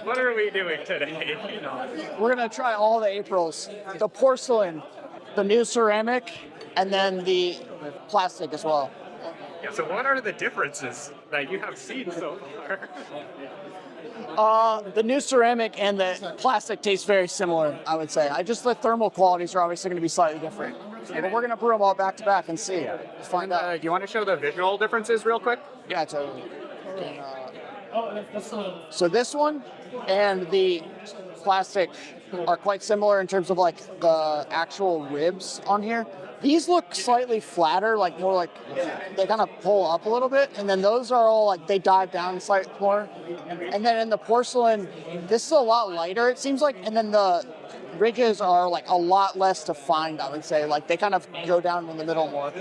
What are we doing today? We're gonna try all the Aprils. The porcelain, the new ceramic, and then the plastic as well. Yeah, so what are the differences that you have seen so far? The new ceramic and the plastic taste very similar, I would say. The thermal qualities are obviously going to be slightly different. But we're going to brew them all back to back and see. Find out. Do you want to show the visual differences real quick? Yeah, totally. So this one and the plastic are quite similar in terms of like the actual ribs on here. These look slightly flatter, like more like they kind of pull up a little bit, and then those are all like they dive down slightly more. And then in the porcelain, this is a lot lighter, it seems like, and then the ridges are like a lot less defined, I would say. Like they kind of go down in the middle more.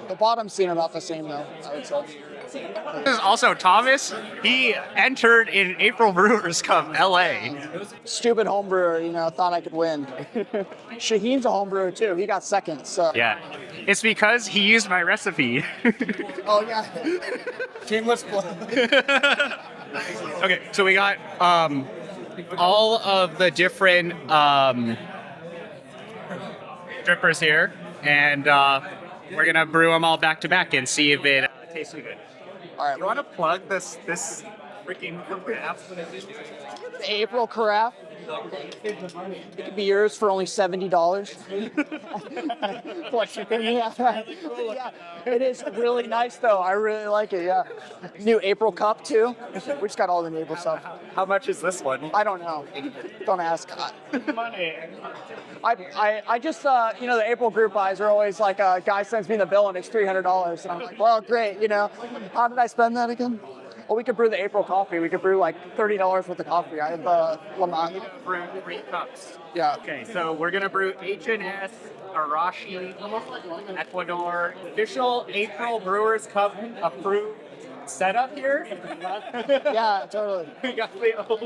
The bottoms seem about the same though, I would say. This is also Thomas. He entered in April Brewers Cup, LA. Stupid homebrewer, thought I could win. Shaheen's a homebrewer too. He got second, so. Yeah. It's because he used my recipe. Oh, yeah. Shameless plug. Okay, so we got all of the different drippers here, and we're gonna brew them all back to back and see if it tastes good. All right. You want to plug this freaking carafe? The April carafe. It could be yours for only $70. Yeah, it is really nice though. I really like it. Yeah, new April cup too. We just got all the new April stuff. How much is this one? I don't know. Don't ask. Money. I just the April group buys are always like a guy sends me the bill and it's $300 and I'm like, well, great. How did I spend that again? Well, we could brew the April coffee. We could brew like $30 worth of coffee. I have the Lamont. Brew 3 cups. Yeah. Okay, so we're gonna brew H&S Arashi, Ecuador, official April Brewers Cup approved setup here. Yeah, totally. We got the old.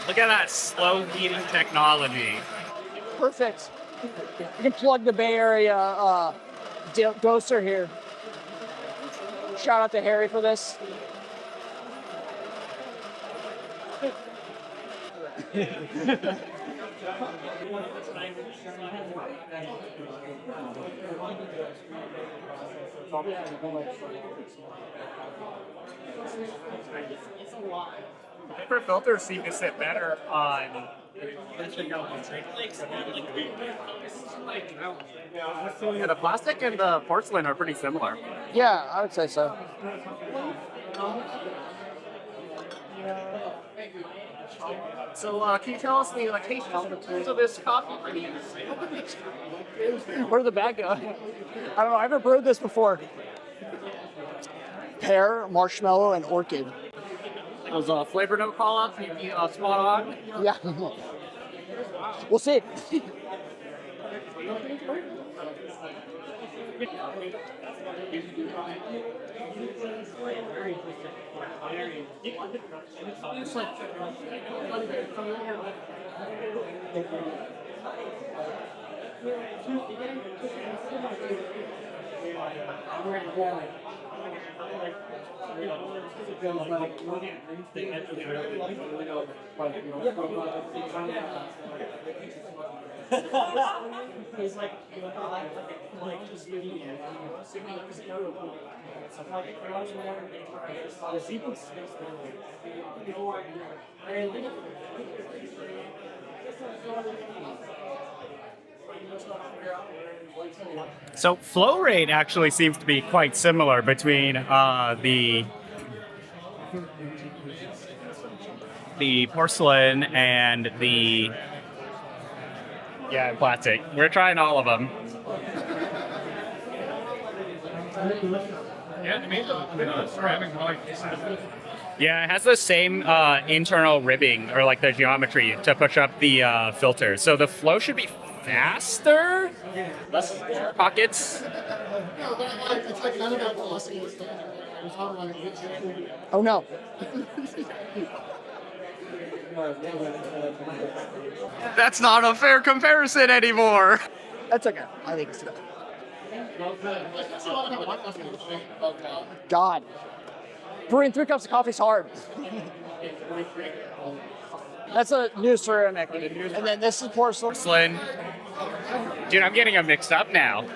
Look at that slow heating technology. Perfect. You can plug the Bay Area doser here. Shout out to Harry for this. Paper filters seem to sit better on. Yeah, the plastic and the porcelain are pretty similar. Yeah, I would say so. So, can you tell us the taste of this coffee? Where did the bag go? I don't know. I haven't brewed this before. Pear, marshmallow, and orchid. Those flavor note call-ups, spot on. Yeah. We'll see. So flow rate actually seems to be quite similar between the porcelain and the plastic. We're trying all of them. Yeah, it has the same internal ribbing or like the geometry to push up the filter. So the flow should be faster. Less pockets. Oh no. That's not a fair comparison anymore. That's okay. I think it's good. God. Brewing 3 cups of coffee is hard. That's a new ceramic. And then this is porcelain. Porcelain. Dude, I'm getting them mixed up now.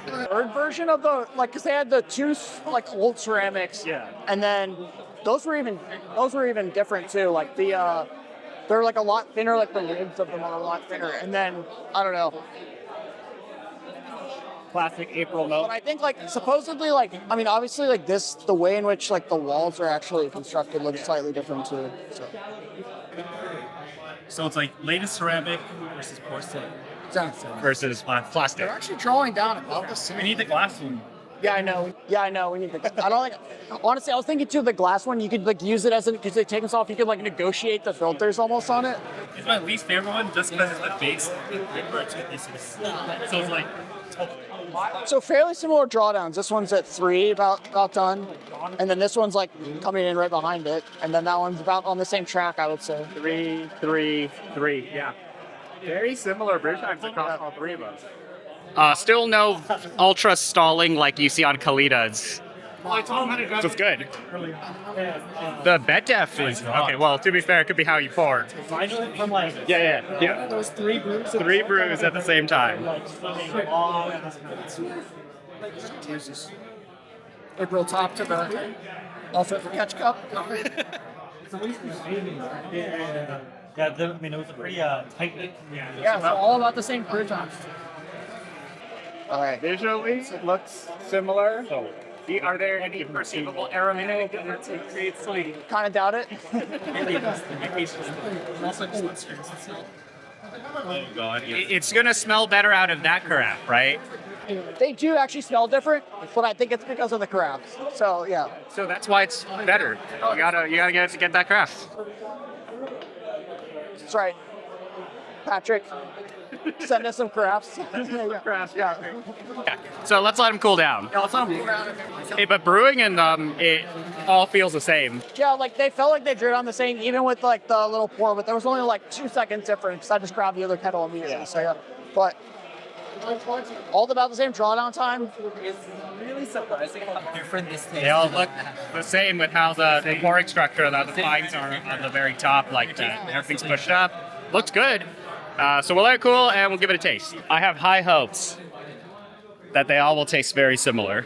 Third version of the, like, because they had the two, like, old ceramics. Yeah. And then those were even different too. Like they're like a lot thinner, like the ribs of them are a lot thinner. And then, I don't know. Classic April note. But I think like supposedly like I mean obviously like this the way in which like the walls are actually constructed looks slightly different too. So it's like latest ceramic versus porcelain. Versus plastic. They're actually drawing down about the same. We need the glass one. Yeah, I know. We need the. I don't like. Honestly, I was thinking too. The glass one, you could like use it as an because they take this off. You could like negotiate the filters almost on it. It's my least favorite one just because it's the base. So it's like. So fairly similar drawdowns. This one's at 3, about done, and then this one's like coming in right behind it, and then that one's about on the same track, I would say. 3, 3, 3. Yeah. Very similar brew times across all 3 of us. Still no ultra stalling like you see on Kalida's. So it's good. The bed def is okay. Well, to be fair, it could be how you pour. From like. Yeah. Those 3 brews. 3 brews at the same time. April top to the also catch cup. Yeah, I mean, it was a pretty tight knit. Yeah, so all about the same brew times. All right. Visually, it looks similar. Are there any perceivable aromatic traits? Kind of doubt it. Oh god. It's gonna smell better out of that carafe, right? They do actually smell different, but I think it's because of the crafts. So yeah. So that's why it's better. You gotta get that carafe. That's right. Patrick, send us some crafts. Yeah. So let's let them cool down. Hey, but brewing and it all feels the same. Yeah, like they felt like they drew it on the same, even with like the little pour, but there was only like 2 seconds difference. I just grabbed the other kettle immediately. Yeah. So yeah, but all about the same drawdown time. It's really surprising how different this tastes. They all look the same with how the pouring structure, the fines are on the very top, like that. Everything's pushed up. Looks good. So we'll let it cool and we'll give it a taste. I have high hopes that they all will taste very similar.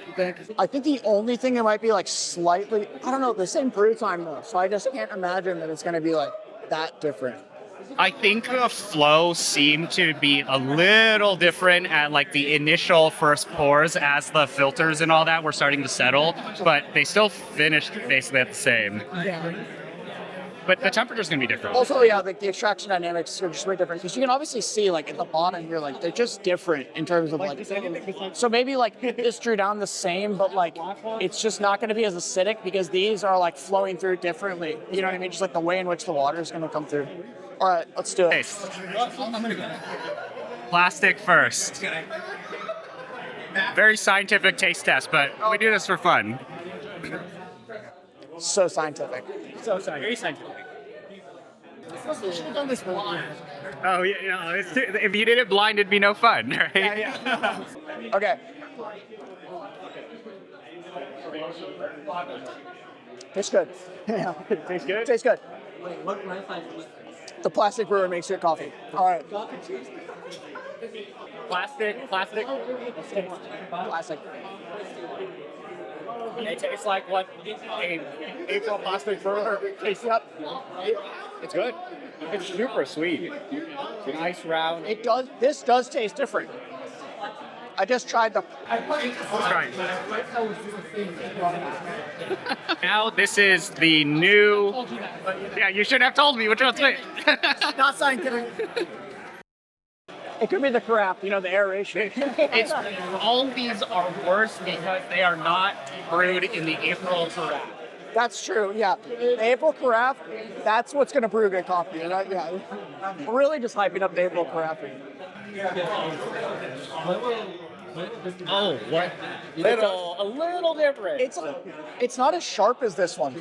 I think the only thing that might be like slightly, I don't know, the same brew time though. So I just can't imagine that it's going to be like that different. I think the flow seemed to be a little different at like the initial first pours as the filters and all that were starting to settle, but they still finished basically at the same. Yeah. But the temperature's gonna be different. Also, yeah, like the extraction dynamics are just way different because you can obviously see like at the bottom here, like they're just different in terms of like. So maybe like this drew down the same, but like it's just not going to be as acidic because these are like flowing through differently. You know what I mean? Just like the way in which the water is going to come through. All right, let's do it. Taste. Plastic first. Very scientific taste test, but we do this for fun. So scientific. Very scientific. Should have done this blind. Oh yeah, if you did it blind, it'd be no fun, right? Yeah. Okay. Tastes good. Yeah. Tastes good? Tastes good. The plastic brewer makes your coffee. All right. Plastic. Classic. It tastes like what a April plastic brewer tastes up. It's good. It's super sweet. Nice round. It does. This does taste different. I just tried the. Right. Now this is the new. Yeah, you should have told me which one's it. Not scientific. It could be the carafe, you know, the aeration. It's all these are worse because they are not brewed in the April carafe. That's true, yeah. The April carafe, that's what's going to brew good coffee. Yeah. We're really just hyping up the April carafe. Oh, what? A little different. It's not as sharp as this one.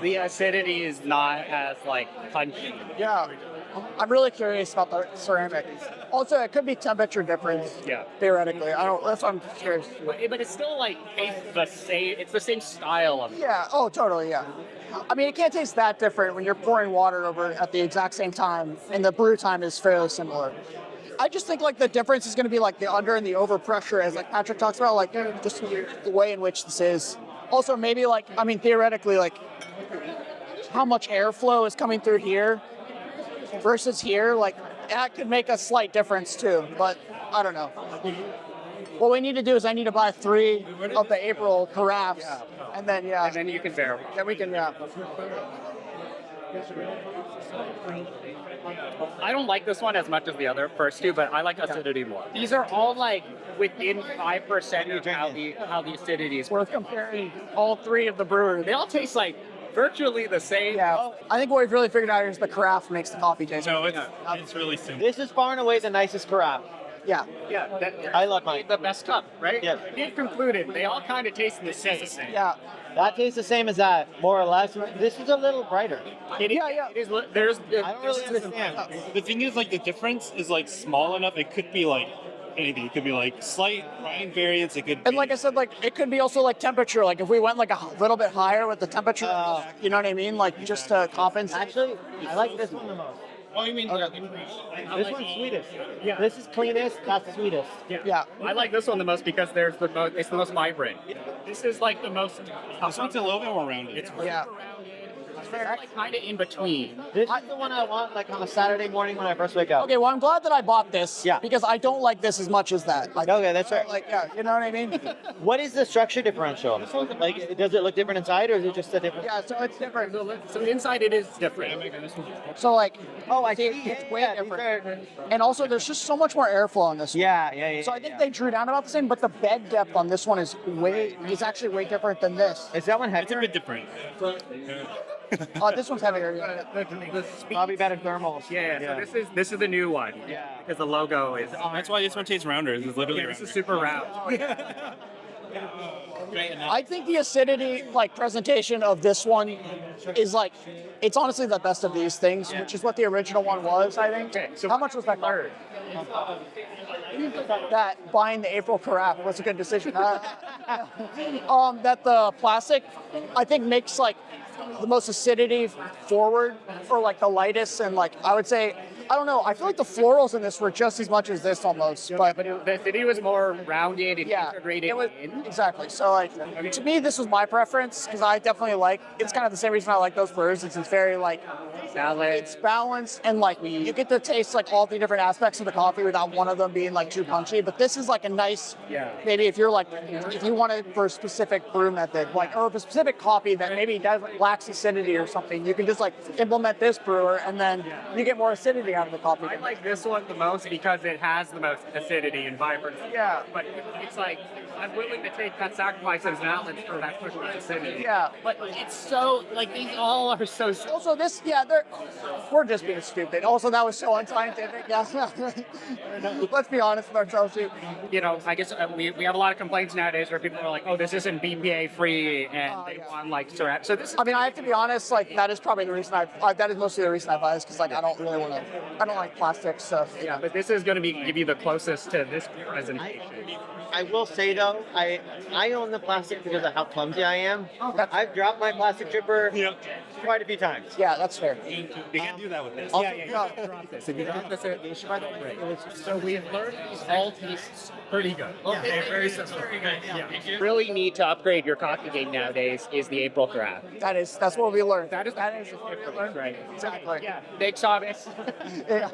The acidity is not as like punchy. Yeah. I'm really curious about the ceramic. Also, it could be temperature difference. Yeah. Theoretically, I don't. That's what I'm curious. But it's still like tastes the same. It's the same style of. Yeah. Oh, totally. Yeah. I mean, it can't taste that different when you're pouring water over it at the exact same time, and the brew time is fairly similar. I just think like the difference is going to be like the under and the over pressure, as like Patrick talks about, like just the way in which this is. Also, maybe like I mean, theoretically, like how much airflow is coming through here versus here, like that could make a slight difference too. But I don't know. What we need to do is I need to buy 3 of the April carafes, and then And then you can verify. then we can I don't like this one as much as the other first two, but I like acidity more. These are all like within 5% of how the acidity is. worth comparing all 3 of the brewers. They all taste like virtually the same. Yeah, I think what we've really figured out is the carafe makes the coffee taste. No, it's really simple. This is far and away the nicest carafe. Yeah, Yeah, I love mine. the best cup, right? Yeah. We've concluded they all kind of taste the same. yeah. That tastes the same as that, more or less. This is a little brighter. Yeah. It is. There's. I don't really understand. The thing is, like, the difference is like small enough. It could be like anything. It could be like slight line variance. It could. And like I said, like it could be also like temperature. Like if we went like a little bit higher with the temperature, you know what I mean? Like just to compensate. Actually, I like this one the most. Oh, you mean This one's sweetest. Yeah. This is cleanest, that's the sweetest. Yeah. I like this one the most because it's the most vibrant. This is like the most. This one's a little bit more rounded. It's Yeah. They're like kind of in between. This is the one I want like on a Saturday morning when I first wake up. Okay, well I'm glad that I bought this. Yeah. Because I don't like this as much as that. Like, Okay, that's right. like yeah, you know what I mean? What is the structure differential? Like, does it look different inside, or is it just a different? Yeah, so it's different. So inside it is different. So like, Oh, I see, see. it's way Yeah, these different. are- And also, there's just so much more airflow on this one. Yeah. So I think they drew down about the same, but the bed depth on this one is actually way different than this. Is that one It's a heavier? bit different. This one's heavier. Probably better thermals. Yeah. So this is the new one. Yeah. Because the logo is. That's why this one tastes rounder. It's literally Yeah, this is rounder. super round. I think the acidity, like presentation of this one, is like, it's honestly the best of these things, which is what the original one was. I think. Okay, so how much was that third? That buying the April carafe was a good decision. That the plastic, I think, makes like the most acidity forward, or like the lightest, and like I would say, I don't know. I feel like the florals in this were just as much as this almost, but The acidity was more rounded and yeah, integrated it was in. exactly. So like to me, this was my preference because I definitely like. It's kind of the same reason I like those brews. It's very like Salad. it's balanced and like you get to taste like all the different aspects of the coffee without one of them being like too punchy. But this is like a nice. Yeah. Maybe if you're like if you want it for a specific brew method, like or if a specific coffee that maybe lacks acidity or something, you can just like implement this brewer and then you get more acidity out of the coffee. I like this one the most because it has the most acidity and vibrancy. Yeah. But it's like I'm willing to take that sacrifice as an outlet for that push of acidity. Yeah. But it's so like these all are so. Also, we're just being stupid. Also, that was so unscientific. Yeah. Let's be honest with ourselves too. You know, I guess we have a lot of complaints nowadays where people are like, oh, this isn't BPA free, and they want like syrup. So this is. I mean, I have to be honest. Like, that is probably the reason that is mostly the reason I buy this because like I don't really want to. I don't like plastic stuff. Yeah, but this is going to give you the closest to this presentation. I will say though, I own the plastic because of how clumsy I am. I've dropped my plastic dripper quite a few times. Yeah, that's fair. You can't do that with this. Drop this. If you drop this, you should buy the break. So we've learned these all taste pretty good. Okay, very similar. Yeah. Really need to upgrade your coffee game nowadays is the April craft. That's what we learned. That is what we learned. right. Exactly. Yeah. Big Shabbos. Yeah.